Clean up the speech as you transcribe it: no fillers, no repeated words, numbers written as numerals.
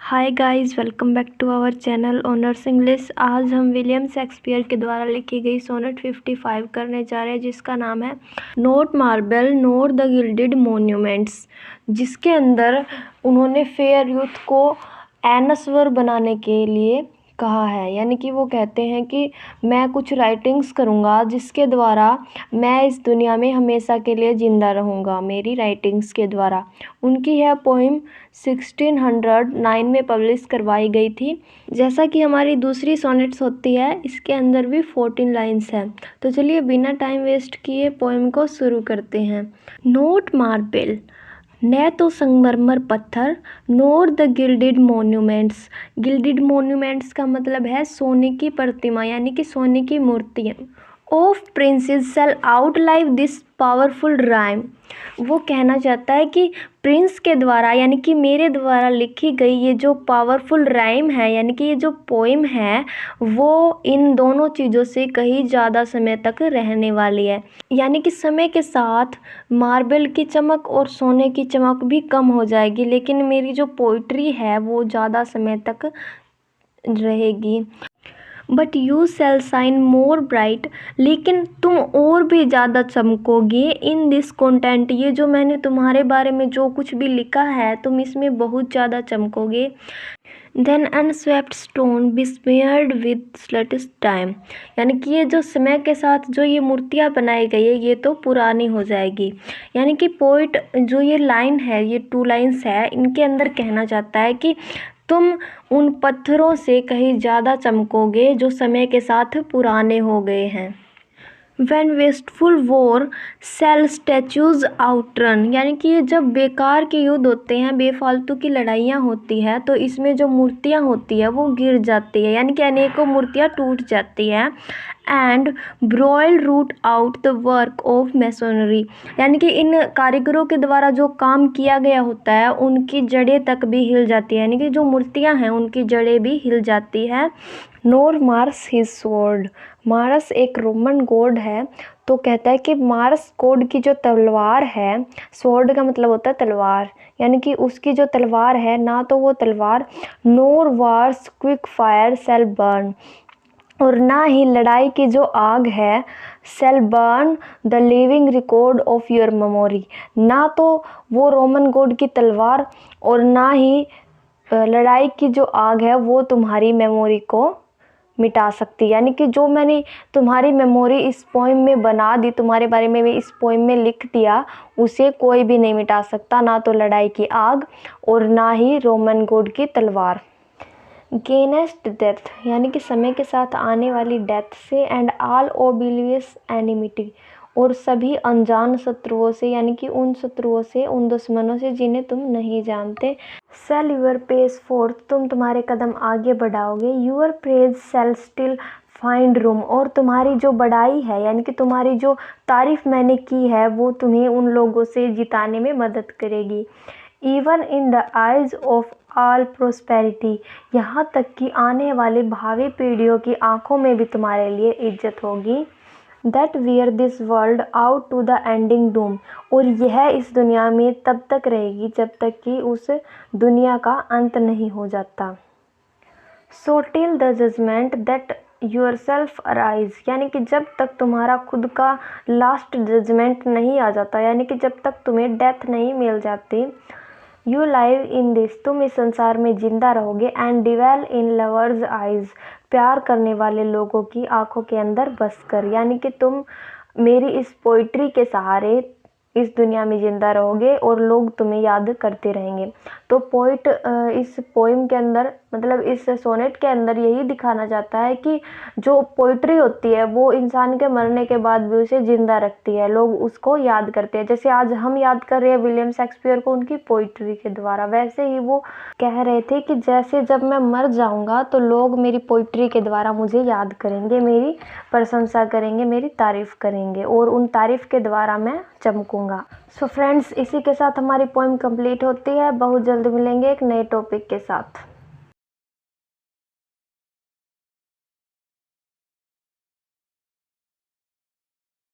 Hi guys, welcome back to our channel honours English. आज हम William Shakespeare के द्वारा लिखी गई सोनेट 55 करने जा रहे हैं, जिसका नाम है note marble NOR the gilded monuments, जिसके अंदर उन्होंने फेयर यूथ को एनस्वर बनाने के लिए कहा है। यानी कि वो कहते हैं कि मैं कुछ राइटिंग्स करूँगा जिसके द्वारा मैं इस दुनिया में हमेशा के लिए ज़िंदा रहूँगा, मेरी राइटिंग्स के द्वारा। उनकी यह पोइम 1609 में पब्लिश करवाई गई थी। जैसा कि हमारी दूसरी सोनेट्स होती है, इसके अंदर भी 14 लाइन्स हैं। तो चलिए बिना टाइम वेस्ट किए पोइम को शुरू करते हैं। नोट मार्बल, न तो संगमरमर पत्थर, nor the gilded monuments. Gilded monuments का मतलब है सोने की प्रतिमा, यानी कि सोने की मूर्तियाँ। Of princes shall outlive this powerful rhyme. वो कहना चाहता है कि प्रिंस के द्वारा यानी कि मेरे द्वारा लिखी गई ये जो पावरफुल राइम है, यानी कि ये जो पोइम है, वो इन दोनों चीज़ों से कहीं ज़्यादा समय तक रहने वाली है। यानी कि समय के साथ मार्बल की चमक और सोने की चमक भी कम हो जाएगी, लेकिन मेरी जो पोइट्री है वो ज़्यादा समय तक रहेगी। But you shall shine more bright, लेकिन तुम और भी ज़्यादा चमकोगे इन दिस कंटेंट। ये जो मैंने तुम्हारे बारे में जो कुछ भी लिखा है, तुम इसमें बहुत ज़्यादा चमकोगे। Then unswept stone besmeared with sluttish time, यानी कि ये जो समय के साथ जो ये मूर्तियाँ बनाई गई है, ये तो पुरानी हो जाएगी। यानी कि पोइट जो ये लाइन है, ये 2 लाइन्स है, इनके अंदर कहना चाहता है कि तुम उन पत्थरों से कहीं ज़्यादा चमकोगे जो समय के साथ पुराने हो गए हैं। When wasteful war shall statues outrun, यानी कि ये जब बेकार के युद्ध होते हैं, बेफालतू की लड़ाइयाँ होती है, तो इसमें जो मूर्तियाँ होती है वो गिर जाती है, यानी कि अनेकों मूर्तियाँ टूट जाती हैं। And broil root out the work of masonry, यानी कि इन कारीगरों के द्वारा जो काम किया गया होता है उनकी जड़ें तक भी हिल जाती है, यानी कि जो मूर्तियाँ हैं उनकी जड़ें भी हिल जाती है। नोर मार्स हिज स्वॉर्ड, मार्स एक रोमन गॉड है, तो कहता है कि मार्स गॉड की जो तलवार है, स्वॉर्ड का मतलब होता है तलवार, यानी कि उसकी जो तलवार है, ना तो वो तलवार nor war's quick fire shall burn, और ना ही लड़ाई की जो आग है shall burn the living record of your memory, ना तो वो रोमन गॉड की तलवार और ना ही लड़ाई की जो आग है वो तुम्हारी मेमोरी को मिटा सकती है। यानी कि जो मैंने तुम्हारी मेमोरी इस पोइम में बना दी, तुम्हारे बारे में इस पोइम में लिख दिया, उसे कोई भी नहीं मिटा सकता, ना तो लड़ाई की आग और ना ही रोमन गॉड की तलवार। गेनेस्ट डेथ, यानी कि समय के साथ आने वाली डेथ से, एंड ऑल ओबिलियस एनिमिटी, और सभी अनजान शत्रुओं से, यानी कि उन शत्रुओं से, उन दुश्मनों से जिन्हें तुम नहीं जानते। सेल यूर पेस फोर्थ, तुम तुम्हारे कदम आगे बढ़ाओगे। Your praise shall still find room, और तुम्हारी जो बढ़ाई है, यानी कि तुम्हारी जो तारीफ मैंने की है, वो तुम्हें उन लोगों से जिताने में मदद करेगी। Even in the eyes of all prosperity, यहाँ तक कि आने वाले भावी पीढ़ियों की आंखों में भी तुम्हारे लिए इज्जत होगी। That wear this world out to the ending doom, और यह इस दुनिया में तब तक रहेगी जब तक कि उस दुनिया का अंत नहीं हो जाता। So till the judgment that yourself arise, यानी कि जब तक तुम्हारा खुद का लास्ट जजमेंट नहीं आ जाता, यानी कि जब तक तुम्हें डेथ नहीं मिल जाती। यू लाइव इन दिस, तुम इस संसार में जिंदा रहोगे। एंड डिवेल इन लवर्स आइज, प्यार करने वाले लोगों की आंखों के अंदर बसकर, यानी कि तुम मेरी इस पोइट्री के सहारे इस दुनिया में ज़िंदा रहोगे और लोग तुम्हें याद करते रहेंगे। तो पोइट इस पोइम के अंदर, मतलब इस सोनेट के अंदर यही दिखाना चाहता है कि जो पोइट्री होती है वो इंसान के मरने के बाद भी उसे ज़िंदा रखती है, लोग उसको याद करते हैं। जैसे आज हम याद कर रहे हैं विलियम शेक्सपियर को उनकी पोइट्री के द्वारा, वैसे ही वो कह रहे थे कि जैसे जब मैं मर जाऊंगा तो लोग मेरी पोइट्री के द्वारा मुझे याद करेंगे, मेरी प्रशंसा करेंगे, मेरी तारीफ़ करेंगे, और उन तारीफ़ के द्वारा मैं चमकूंगा। सो फ्रेंड्स, इसी के साथ हमारी पोइम कंप्लीट होती है। बहुत जल्द मिलेंगे एक नए टॉपिक के साथ।